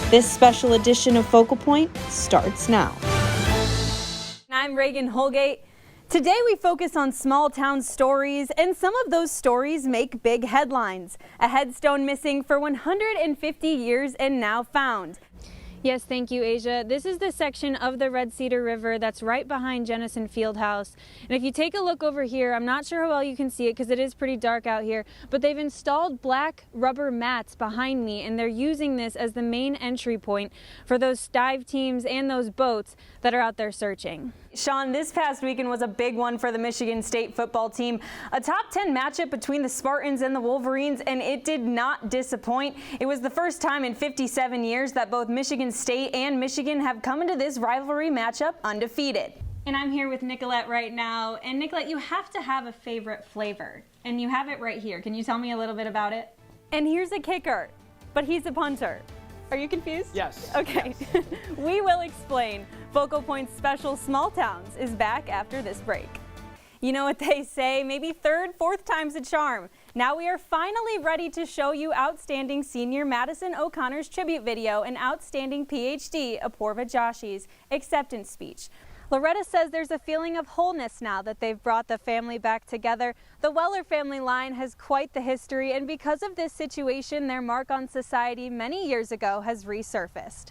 This special edition of Focal Point starts now. I'm Regan Holgate. Today we focus on small town stories, and some of those stories make big headlines. A headstone missing for 150 years and now found. Yes, thank you, Asia. This is the section of the Red Cedar River that's right behind Jennison Fieldhouse. And if you take a look over here, I'm not sure how well you can see it because it is pretty dark out here, but they've installed black rubber mats behind me, and they're using this as the main entry point for those dive teams and those boats that are out there searching. Sean, this past weekend was a big one for the Michigan State football team. A top 10 matchup between the Spartans and the Wolverines, and it did not disappoint. It was the first time in 57 years that both Michigan State and Michigan have come into this rivalry matchup undefeated. And I'm here with Nicolette right now. And Nicolette, you have to have a favorite flavor, and you have it right here. Can you tell me a little bit about it? And here's a kicker, but he's a punter. Are you confused? Yes. Okay. Yes. We will explain. Focal Point's special Small Towns is back after this break. You know what they say, maybe third, fourth time's a charm. Now we are finally ready to show you outstanding senior Madison O'Connor's tribute video and outstanding PhD Apoorva Joshi's acceptance speech. Loretta says there's a feeling of wholeness now that they've brought the family back together. The Weller family line has quite the history, and because of this situation, their mark on society many years ago has resurfaced.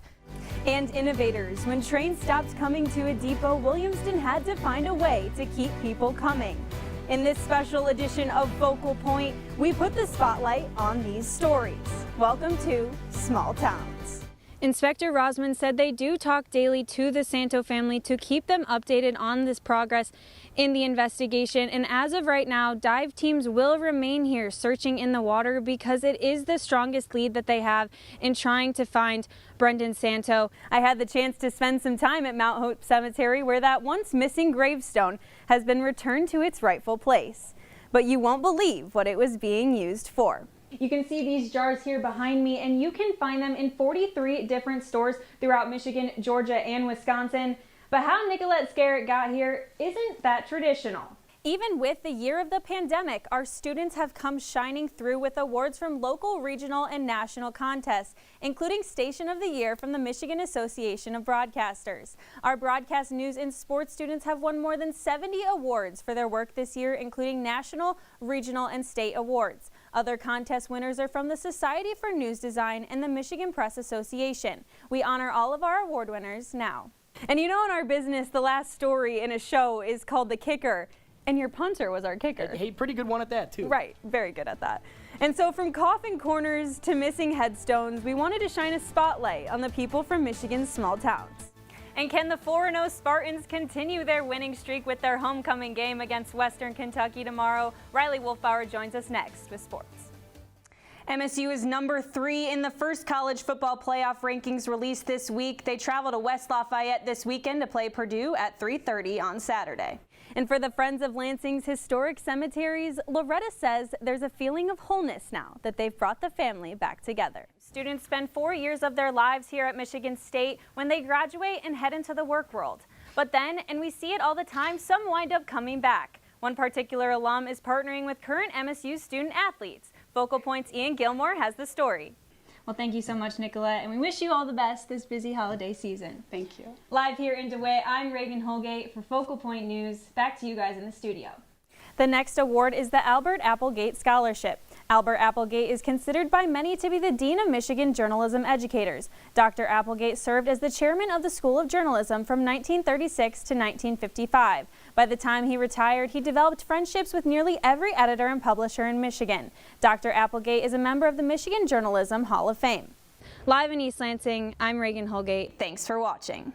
And innovators, when trains stopped coming to a depot, Williamston had to find a way to keep people coming. In this special edition of Focal Point, we put the spotlight on these stories. Welcome to Small Towns. Inspector Rosman said they do talk daily to the Santo family to keep them updated on this progress in the investigation. And as of right now, dive teams will remain here searching in the water because it is the strongest lead that they have in trying to find Brendan Santo. I had the chance to spend some time at Mount Hope Cemetery, where that once missing gravestone has been returned to its rightful place. But you won't believe what it was being used for. You can see these jars here behind me, and you can find them in 43 different stores throughout Michigan, Georgia, and Wisconsin. But how Nicolette Scarrett got here isn't that traditional. Even with the year of the pandemic, our students have come shining through with awards from local, regional, and national contests, including Station of the Year from the Michigan Association of Broadcasters. Our broadcast news and sports students have won more than 70 awards for their work this year, including national, regional, and state awards. Other contest winners are from the Society for News Design and the Michigan Press Association. We honor all of our award winners now. And you know, in our business, the last story in a show is called The Kicker. And your punter was our kicker. Hey, pretty good one at that, too. Right, very good at that. And so from coffin corners to missing headstones, we wanted to shine a spotlight on the people from Michigan's small towns. And can the 4-0 Spartans continue their winning streak with their homecoming game against Western Kentucky tomorrow? Riley Wolfbauer joins us next with sports. MSU is number 3 in the first college football playoff rankings released this week. They travel to West Lafayette this weekend to play Purdue at 3:30 on Saturday. And for the Friends of Lansing's historic cemeteries, Loretta says there's a feeling of wholeness now that they've brought the family back together. Students spend 4 years of their lives here at Michigan State. When they graduate and head into the work world. But then, and we see it all the time, some wind up coming back. One particular alum is partnering with current MSU student athletes. Focal Point's Ian Gilmore has the story. Well, thank you so much, Nicolette, and we wish you all the best this busy holiday season. Thank you. Live here in DeWitt, I'm Regan Holgate for Focal Point News. Back to you guys in the studio. The next award is the Albert Applegate Scholarship. Albert Applegate is considered by many to be the Dean of Michigan Journalism Educators. Dr. Applegate served as the chairman of the School of Journalism from 1936 to 1955. By the time he retired, he developed friendships with nearly every editor and publisher in Michigan. Dr. Applegate is a member of the Michigan Journalism Hall of Fame. Live in East Lansing, I'm Regan Holgate. Thanks for watching.